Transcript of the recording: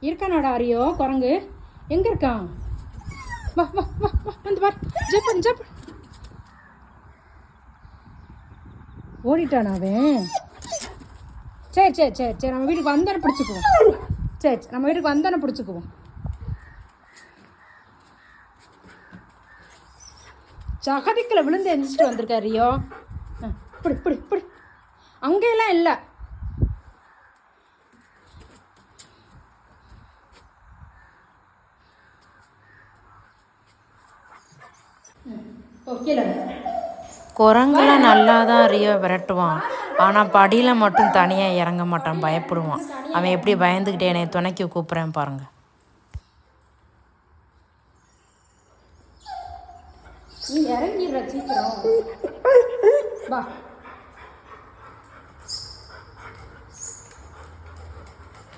இருக்கானாடா அரியோ குரங்கு? எங்கே இருக்கான்? வா வா வா வா வந்து பார். ஜப்பன் ஜப். ஓடிட்டானா அவன்? சரி சரி சரி சரி, நம்ம வீட்டுக்கு வந்தானே பிடிச்சிக்குவோம். சரி நம்ம வீட்டுக்கு வந்தானே பிடிச்சிக்குவோம். சகதிக்கில் விழுந்து எந்திரிச்சிட்டு வந்திருக்காரியோ. இப்படி இப்படி இப்படி அங்கெல்லாம் இல்லை. குரங்கெல்லாம் நல்லா தான் ரியோ விரட்டுவான். ஆனால் படியில் மட்டும் தனியாக இறங்க மாட்டான், பயப்படுவான். அவன் எப்படி பயந்துக்கிட்டே என்னை துணைக்கி கூப்பிட்றேன் பாருங்க. நீ இறங்கிடுற சீக்கிரம். வா